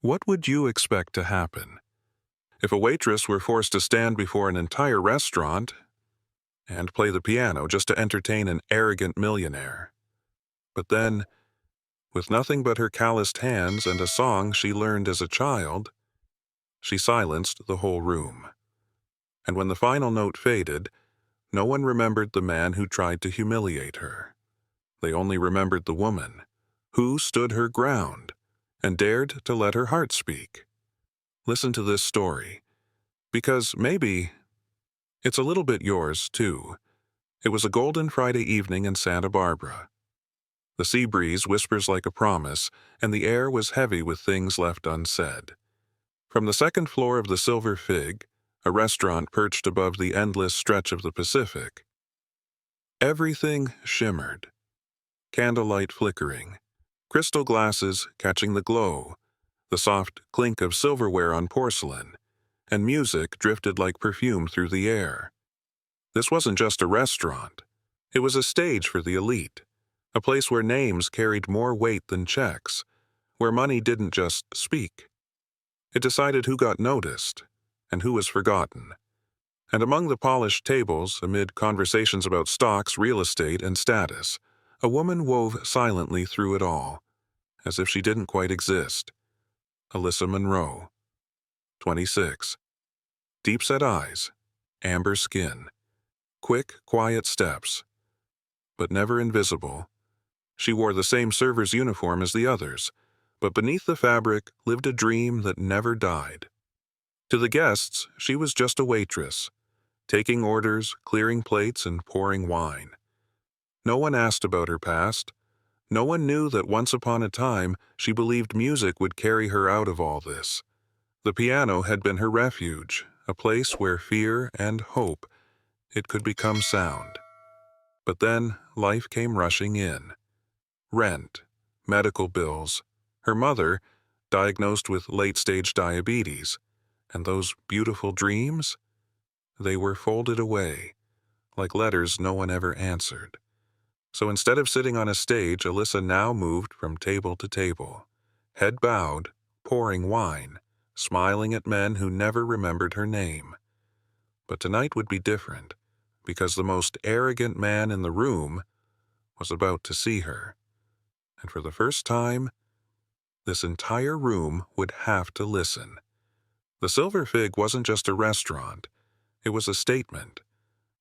What would you expect to happen if a waitress were forced to stand before an entire restaurant and play the piano just to entertain an arrogant millionaire? But then, with nothing but her calloused hands and a song she learned as a child, she silenced the whole room. And when the final note faded, no one remembered the man who tried to humiliate her. They only remembered the woman who stood her ground and dared to let her heart speak. Listen to this story, because maybe it's a little bit yours, too. It was a golden Friday evening in Santa Barbara. The sea breeze whispers like a promise, and the air was heavy with things left unsaid. From the second floor of the Silver Fig, a restaurant perched above the endless stretch of the Pacific, everything shimmered. Candlelight flickering, crystal glasses catching the glow, the soft clink of silverware on porcelain, and music drifted like perfume through the air. This wasn't just a restaurant. It was a stage for the elite, a place where names carried more weight than checks, where money didn't just speak. It decided who got noticed and who was forgotten. And among the polished tables, amid conversations about stocks, real estate, and status, a woman wove silently through it all, as if she didn't quite exist. Alyssa Monroe, 26. Deep-set eyes, amber skin, quick, quiet steps, but never invisible. She wore the same server's uniform as the others, but beneath the fabric lived a dream that never died. To the guests, she was just a waitress, taking orders, clearing plates, and pouring wine. No one asked about her past. No one knew that once upon a time she believed music would carry her out of all this. The piano had been her refuge, a place where fear and hope, it could become sound. But then life came rushing in. Rent, medical bills, her mother, diagnosed with late-stage diabetes, and those beautiful dreams? They were folded away, like letters no one ever answered. So instead of sitting on a stage, Alyssa now moved from table to table, head bowed, pouring wine, smiling at men who never remembered her name. But tonight would be different, because the most arrogant man in the room was about to see her. And for the first time, this entire room would have to listen. The Silver Fig wasn't just a restaurant. It was a statement,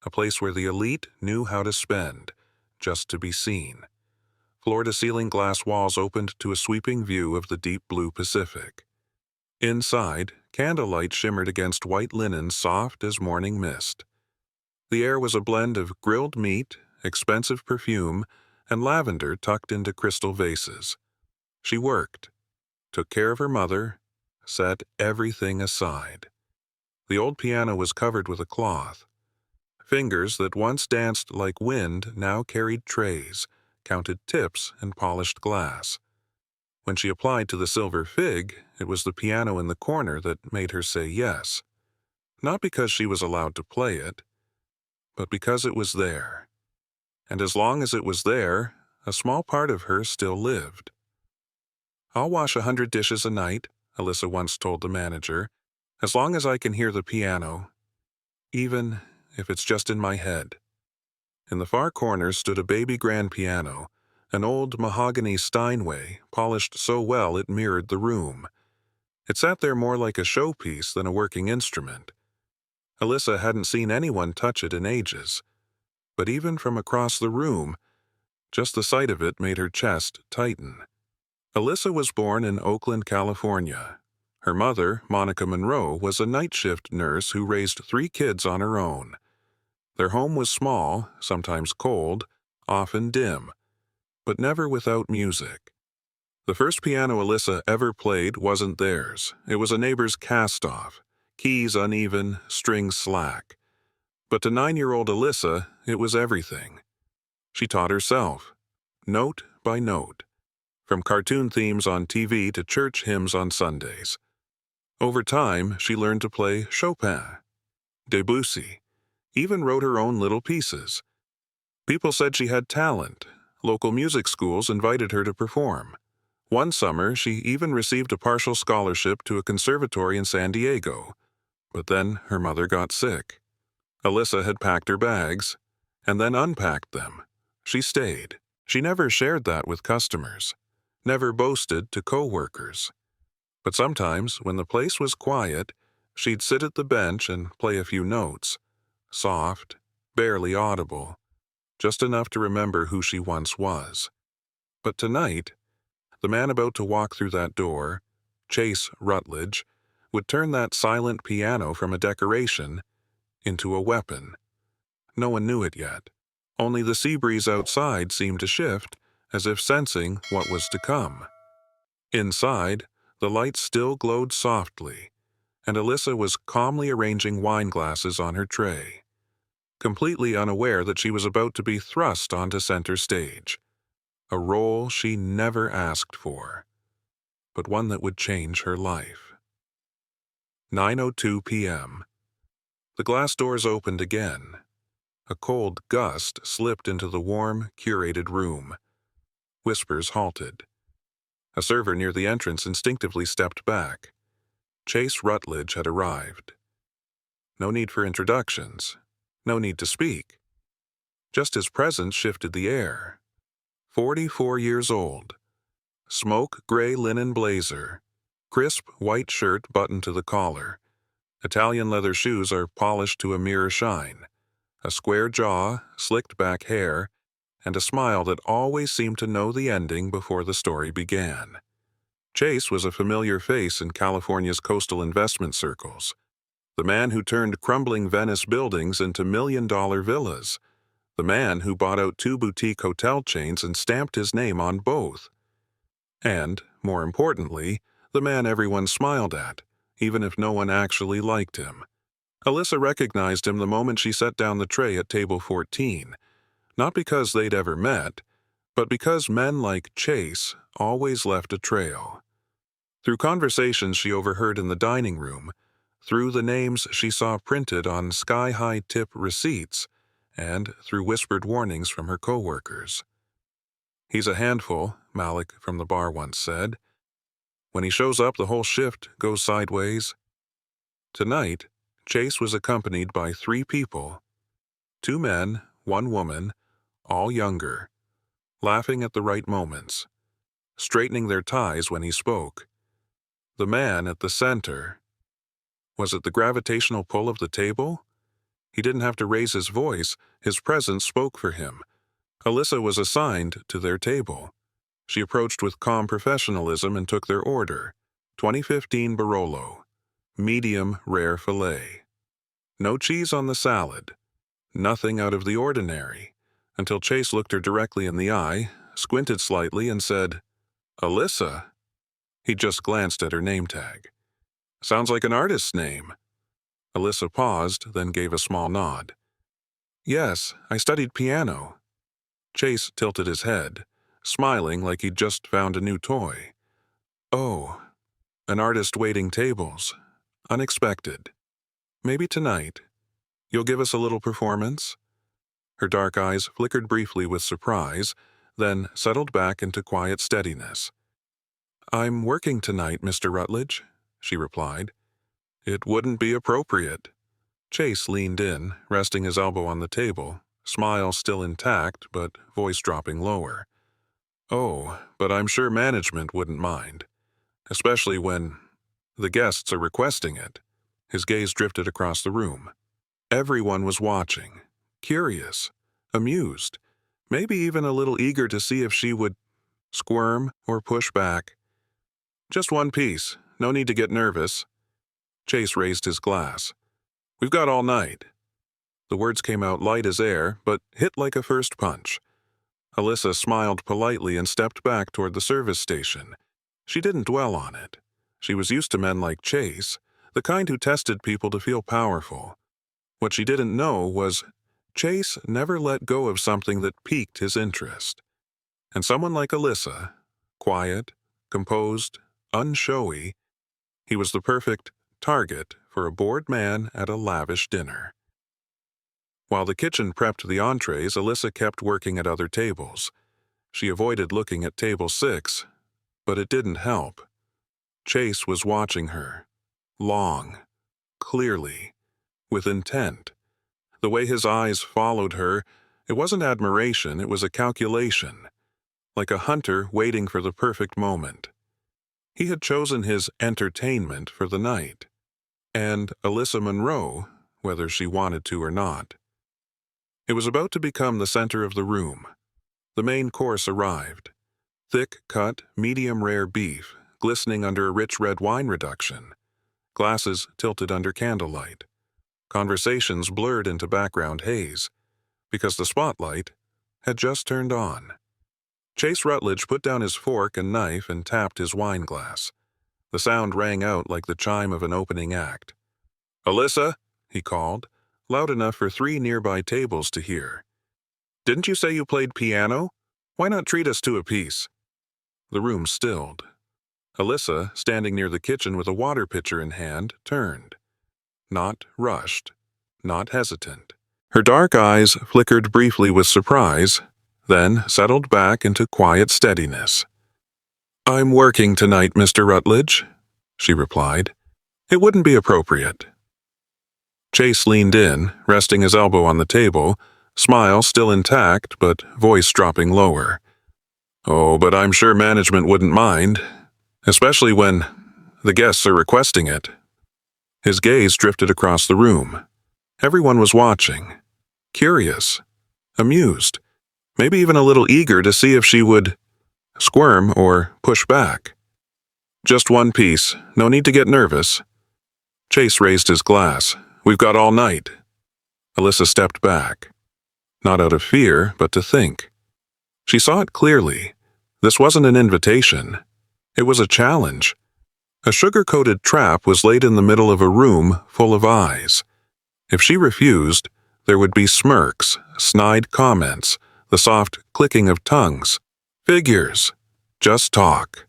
a place where the elite knew how to spend, just to be seen. Floor-to-ceiling glass walls opened to a sweeping view of the deep blue Pacific. Inside, candlelight shimmered against white linen soft as morning mist. The air was a blend of grilled meat, expensive perfume, and lavender tucked into crystal vases. She worked, took care of her mother, set everything aside. The old piano was covered with a cloth. Fingers that once danced like wind now carried trays, counted tips, and polished glass. When she applied to the Silver Fig, it was the piano in the corner that made her say yes. Not because she was allowed to play it, but because it was there. And as long as it was there, a small part of her still lived. "I'll wash 100 dishes a night," Alyssa once told the manager, "as long as I can hear the piano, even if it's just in my head." In the far corner stood a baby grand piano, an old mahogany Steinway, polished so well it mirrored the room. It sat there more like a showpiece than a working instrument. Alyssa hadn't seen anyone touch it in ages, but even from across the room, just the sight of it made her chest tighten. Alyssa was born in Oakland, California. Her mother, Monica Monroe, was a night shift nurse who raised 3 kids on her own. Their home was small, sometimes cold, often dim, but never without music. The first piano Alyssa ever played wasn't theirs. It was a neighbor's cast-off, keys uneven, strings slack. But to 9-year-old Alyssa, it was everything. She taught herself, note by note, from cartoon themes on TV to church hymns on Sundays. Over time, she learned to play Chopin, Debussy, even wrote her own little pieces. People said she had talent. Local music schools invited her to perform. One summer, she even received a partial scholarship to a conservatory in San Diego. But then her mother got sick. Alyssa had packed her bags, and then unpacked them. She stayed. She never shared that with customers, never boasted to co-workers. But sometimes, when the place was quiet, she'd sit at the bench and play a few notes, soft, barely audible, just enough to remember who she once was. But tonight, the man about to walk through that door, Chase Rutledge, would turn that silent piano from a decoration into a weapon. No one knew it yet. Only the sea breeze outside seemed to shift, as if sensing what was to come. Inside, the lights still glowed softly, and Alyssa was calmly arranging wine glasses on her tray, completely unaware that she was about to be thrust onto center stage. A role she never asked for, but one that would change her life. 9:02 p.m. The glass doors opened again. A cold gust slipped into the warm, curated room. Whispers halted. A server near the entrance instinctively stepped back. Chase Rutledge had arrived. No need for introductions. No need to speak. Just his presence shifted the air. 44 years old. Smoke gray linen blazer. Crisp white shirt buttoned to the collar. Italian leather shoes are polished to a mirror shine. A square jaw, slicked back hair, and a smile that always seemed to know the ending before the story began. Chase was a familiar face in California's coastal investment circles. The man who turned crumbling Venice buildings into million-dollar villas. The man who bought out 2 boutique hotel chains and stamped his name on both. And, more importantly, the man everyone smiled at, even if no one actually liked him. Alyssa recognized him the moment she set down the tray at table 14, not because they'd ever met, but because men like Chase always left a trail. Through conversations she overheard in the dining room, through the names she saw printed on sky-high tip receipts, and through whispered warnings from her co-workers. "He's a handful," Malik from the bar once said. "When he shows up, the whole shift goes sideways." Tonight, Chase was accompanied by 3 people. 2 men, 1 woman, all younger, laughing at the right moments, straightening their ties when he spoke. The man at the center. Was it the gravitational pull of the table? He didn't have to raise his voice. His presence spoke for him. Alyssa was assigned to their table. She approached with calm professionalism and took their order. 2015 Barolo. Medium rare filet. No cheese on the salad. Nothing out of the ordinary. Until Chase looked her directly in the eye, squinted slightly, and said, "Alyssa." He just glanced at her name tag. "Sounds like an artist's name." Alyssa paused, then gave a small nod. "Yes, I studied piano." Chase tilted his head, smiling like he'd just found a new toy. "Oh, an artist waiting tables. Unexpected. Maybe tonight. You'll give us a little performance?" Her dark eyes flickered briefly with surprise, then settled back into quiet steadiness. "I'm working tonight, Mr. Rutledge," she replied. "It wouldn't be appropriate." Chase leaned in, resting his elbow on the table, smile still intact but voice dropping lower. "Oh, but I'm sure management wouldn't mind. Especially when the guests are requesting it." His gaze drifted across the room. Everyone was watching, curious, amused, maybe even a little eager to see if she would squirm or push back. "Just one piece. No need to get nervous." Chase raised his glass. "We've got all night." The words came out light as air, but hit like a first punch. Alyssa smiled politely and stepped back toward the service station. She didn't dwell on it. She was used to men like Chase, the kind who tested people to feel powerful. What she didn't know was Chase never let go of something that piqued his interest. And someone like Alyssa, quiet, composed, unshowy, he was the perfect target for a bored man at a lavish dinner. While the kitchen prepped the entrees, Alyssa kept working at other tables. She avoided looking at table 6. But it didn't help. Chase was watching her. Long. Clearly. With intent. The way his eyes followed her, it wasn't admiration, it was a calculation. Like a hunter waiting for the perfect moment. He had chosen his entertainment for the night. And Alyssa Monroe, whether she wanted to or not. It was about to become the center of the room. The main course arrived. Thick-cut, medium-rare beef, glistening under a rich red wine reduction. Glasses tilted under candlelight. Conversations blurred into background haze, because the spotlight had just turned on. Chase Rutledge put down his fork and knife and tapped his wine glass. The sound rang out like the chime of an opening act. "Alyssa," he called, loud enough for 3 nearby tables to hear. "Didn't you say you played piano? Why not treat us to a piece?" The room stilled. Alyssa, standing near the kitchen with a water pitcher in hand, turned. Not rushed, not hesitant. Her dark eyes flickered briefly with surprise, then settled back into quiet steadiness. "I'm working tonight, Mr. Rutledge," she replied. "It wouldn't be appropriate." Chase leaned in, resting his elbow on the table, smile still intact but voice dropping lower. "Oh, but I'm sure management wouldn't mind, especially when the guests are requesting it." His gaze drifted across the room. Everyone was watching, curious, amused, maybe even a little eager to see if she would squirm or push back. "Just one piece, no need to get nervous." Chase raised his glass. "We've got all night." Alyssa stepped back, not out of fear, but to think. She saw it clearly. This wasn't an invitation. It was a challenge. A sugar-coated trap was laid in the middle of a room full of eyes. If she refused, there would be smirks, snide comments, the soft clicking of tongues. Figures. Just talk.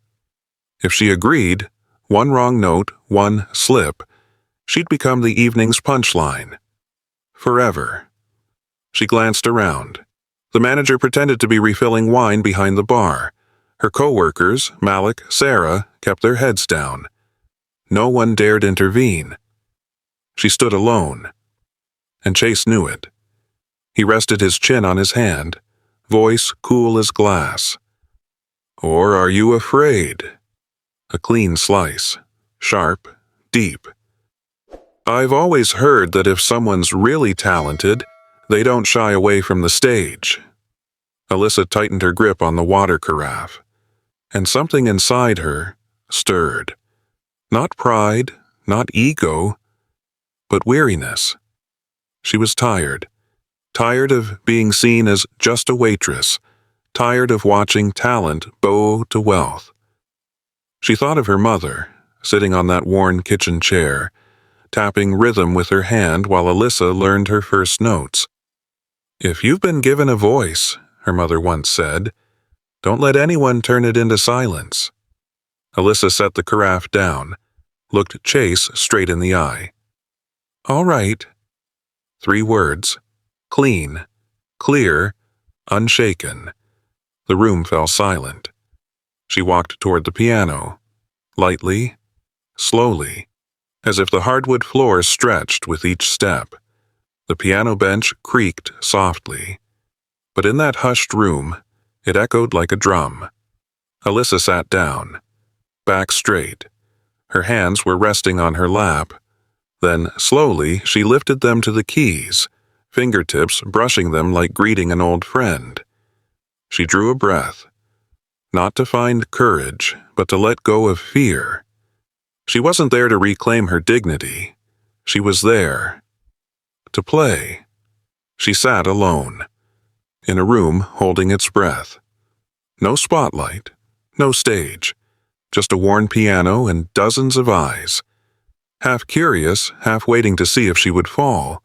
If she agreed, one wrong note, one slip, she'd become the evening's punchline. Forever. She glanced around. The manager pretended to be refilling wine behind the bar. Her co-workers, Malik, Sarah, kept their heads down. No one dared intervene. She stood alone. And Chase knew it. He rested his chin on his hand, voice cool as glass. "Or are you afraid?" A clean slice. Sharp, deep. "I've always heard that if someone's really talented, they don't shy away from the stage." Alyssa tightened her grip on the water carafe. And something inside her stirred. Not pride, not ego, but weariness. She was tired. Tired of being seen as just a waitress. Tired of watching talent bow to wealth. She thought of her mother, sitting on that worn kitchen chair, tapping rhythm with her hand while Alyssa learned her first notes. "If you've been given a voice," her mother once said, "don't let anyone turn it into silence." Alyssa set the carafe down, looked Chase straight in the eye. "All right." 3 words. Clean, clear, unshaken. The room fell silent. She walked toward the piano, lightly, slowly, as if the hardwood floor stretched with each step. The piano bench creaked softly. But in that hushed room, it echoed like a drum. Alyssa sat down, back straight. Her hands were resting on her lap. Then, slowly, she lifted them to the keys, fingertips brushing them like greeting an old friend. She drew a breath, not to find courage, but to let go of fear. She wasn't there to reclaim her dignity. She was there to play. She sat alone, in a room holding its breath. No spotlight, no stage, just a worn piano and dozens of eyes. Half curious, half waiting to see if she would fall.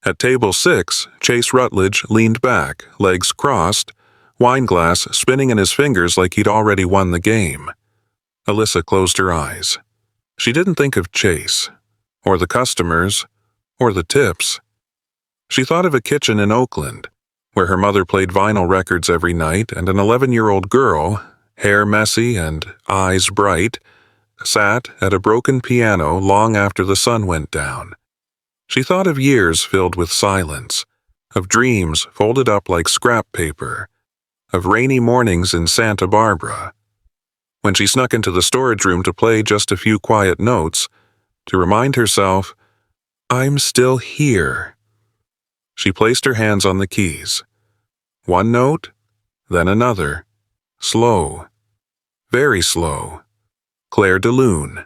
At table 6, Chase Rutledge leaned back, legs crossed, wine glass spinning in his fingers like he'd already won the game. Alyssa closed her eyes. She didn't think of Chase, or the customers, or the tips. She thought of a kitchen in Oakland, where her mother played vinyl records every night and an 11-year-old girl, hair messy and eyes bright, sat at a broken piano long after the sun went down. She thought of years filled with silence, of dreams folded up like scrap paper, of rainy mornings in Santa Barbara. When she snuck into the storage room to play just a few quiet notes, to remind herself, "I'm still here," she placed her hands on the keys. One note, then another, slow, very slow. Claire de Lune.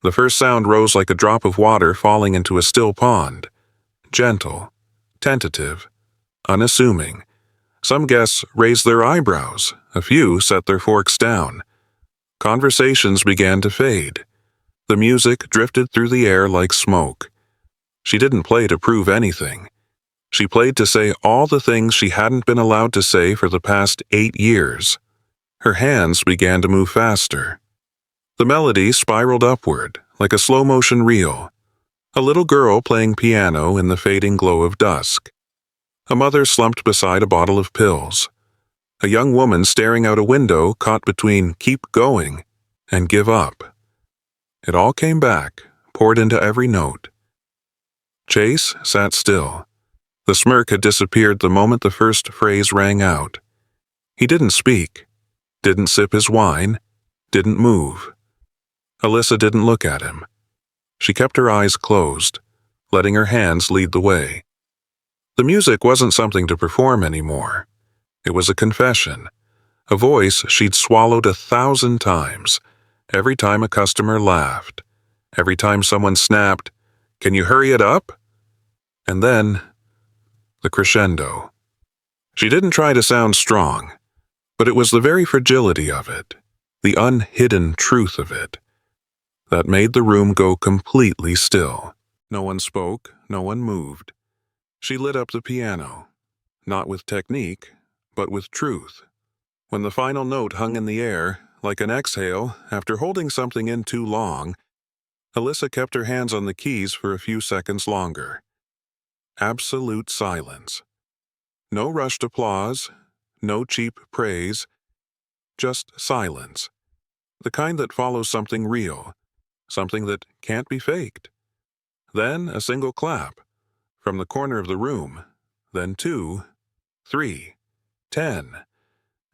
The first sound rose like a drop of water falling into a still pond. Gentle, tentative, unassuming. Some guests raised their eyebrows, a few set their forks down. Conversations began to fade. The music drifted through the air like smoke. She didn't play to prove anything. She played to say all the things she hadn't been allowed to say for the past 8 years. Her hands began to move faster. The melody spiraled upward, like a slow-motion reel. A little girl playing piano in the fading glow of dusk. A mother slumped beside a bottle of pills. A young woman staring out a window caught between keep going and give up. It all came back, poured into every note. Chase sat still. The smirk had disappeared the moment the first phrase rang out. He didn't speak, didn't sip his wine, didn't move. Alyssa didn't look at him. She kept her eyes closed, letting her hands lead the way. The music wasn't something to perform anymore. It was a confession, a voice she'd swallowed 1,000 times, every time a customer laughed, every time someone snapped, "Can you hurry it up?" And then, the crescendo. She didn't try to sound strong, but it was the very fragility of it, the unhidden truth of it, that made the room go completely still. No one spoke, no one moved. She lit up the piano, not with technique, but with truth. When the final note hung in the air, like an exhale after holding something in too long, Alyssa kept her hands on the keys for a few seconds longer. Absolute silence. No rushed applause, no cheap praise, just silence. The kind that follows something real, something that can't be faked. Then a single clap, from the corner of the room, then 2, 3, 10,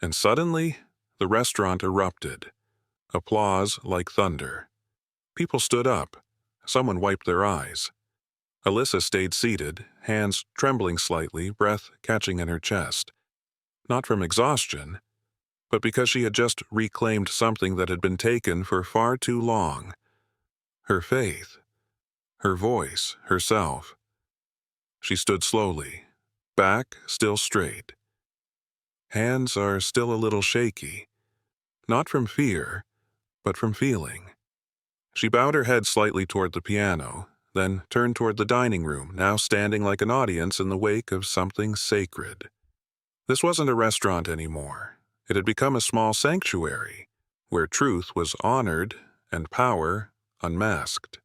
and suddenly the restaurant erupted. Applause like thunder. People stood up. Someone wiped their eyes. Alyssa stayed seated, hands trembling slightly, breath catching in her chest. Not from exhaustion, but because she had just reclaimed something that had been taken for far too long. Her faith, her voice, herself. She stood slowly, back still straight. Hands are still a little shaky, not from fear, but from feeling. She bowed her head slightly toward the piano, then turned toward the dining room, now standing like an audience in the wake of something sacred. This wasn't a restaurant anymore. It had become a small sanctuary, where truth was honored and power unmasked.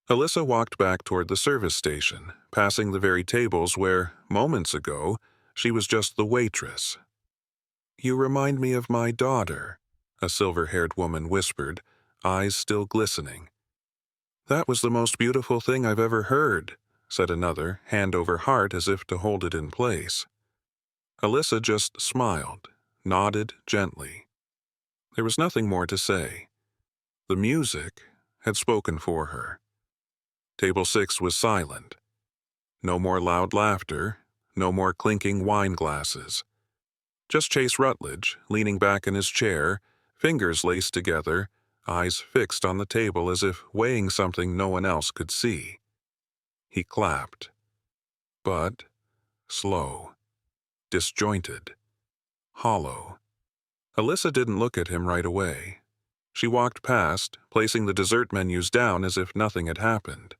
Alyssa walked back toward the service station, passing the very tables where, moments ago, she was just the waitress. "You remind me of my daughter," a silver-haired woman whispered, eyes still glistening. "That was the most beautiful thing I've ever heard," said another, hand over heart as if to hold it in place. Alyssa just smiled, nodded gently. There was nothing more to say. The music had spoken for her. Table 6 was silent. No more loud laughter, no more clinking wine glasses. Just Chase Rutledge, leaning back in his chair, fingers laced together, eyes fixed on the table as if weighing something no one else could see. He clapped. But slow, disjointed, hollow. Alyssa didn't look at him right away. She walked past, placing the dessert menus down as if nothing had happened.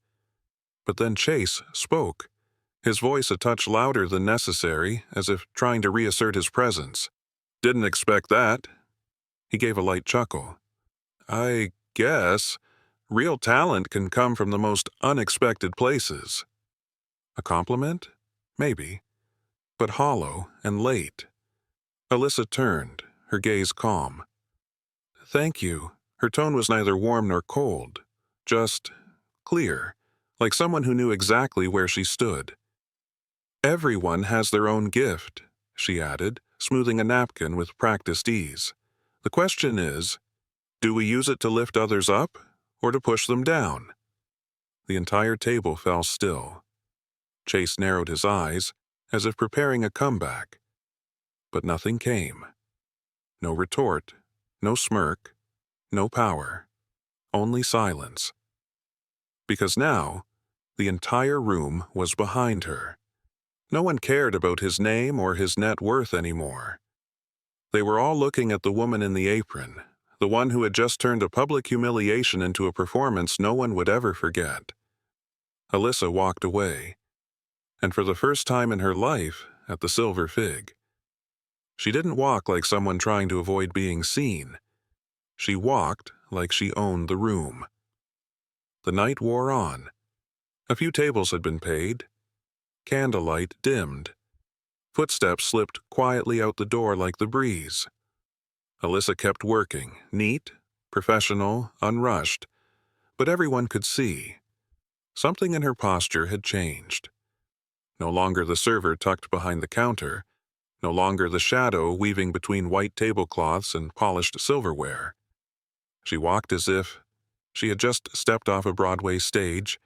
But then Chase spoke, his voice a touch louder than necessary, as if trying to reassert his presence. "Didn't expect that." He gave a light chuckle. "I guess real talent can come from the most unexpected places." A compliment? Maybe. But hollow and late. Alyssa turned, her gaze calm. "Thank you." Her tone was neither warm nor cold, just clear, like someone who knew exactly where she stood. "Everyone has their own gift," she added, smoothing a napkin with practiced ease. "The question is, do we use it to lift others up or to push them down?" The entire table fell still. Chase narrowed his eyes, as if preparing a comeback. But nothing came. No retort, no smirk, no power, only silence. Because now, the entire room was behind her. No one cared about his name or his net worth anymore. They were all looking at the woman in the apron, the one who had just turned a public humiliation into a performance no one would ever forget. Alyssa walked away, and for the first time in her life, at the Silver Fig. She didn't walk like someone trying to avoid being seen. She walked like she owned the room. The night wore on. A few tables had been paid. Candlelight dimmed. Footsteps slipped quietly out the door like the breeze. Alyssa kept working, neat, professional, unrushed, but everyone could see. Something in her posture had changed. No longer the server tucked behind the counter, no longer the shadow weaving between white tablecloths and polished silverware. She walked as if she had just stepped off a Broadway stage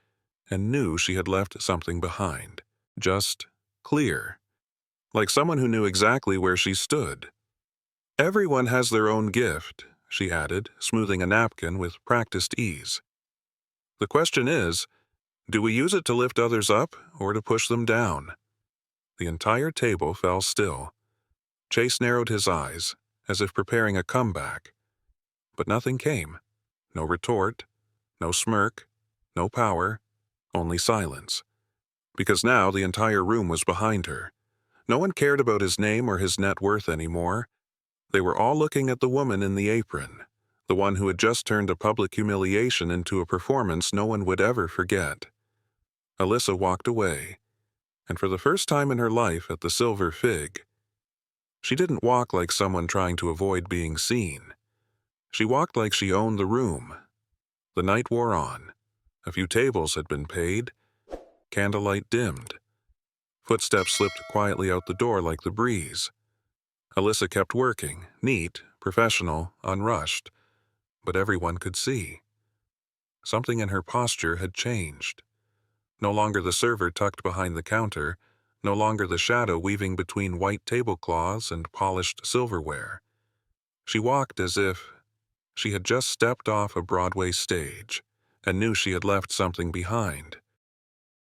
and knew she had left something behind. Just clear, like someone who knew exactly where she stood. "Everyone has their own gift," she added, smoothing a napkin with practiced ease. "The question is, do we use it to lift others up or to push them down?" The entire table fell still. Chase narrowed his eyes, as if preparing a comeback. But nothing came. No retort, no smirk, no power, only silence. Because now the entire room was behind her. No one cared about his name or his net worth anymore. They were all looking at the woman in the apron, the one who had just turned a public humiliation into a performance no one would ever forget. Alyssa walked away, and for the first time in her life at the Silver Fig, she didn't walk like someone trying to avoid being seen. She walked like she owned the room. The night wore on. A few tables had been paid. Candlelight dimmed. Footsteps slipped quietly out the door like the breeze. Alyssa kept working, neat, professional, unrushed, but everyone could see. Something in her posture had changed. No longer the server tucked behind the counter, no longer the shadow weaving between white tablecloths and polished silverware. She walked as if she had just stepped off a Broadway stage and knew she had left something behind.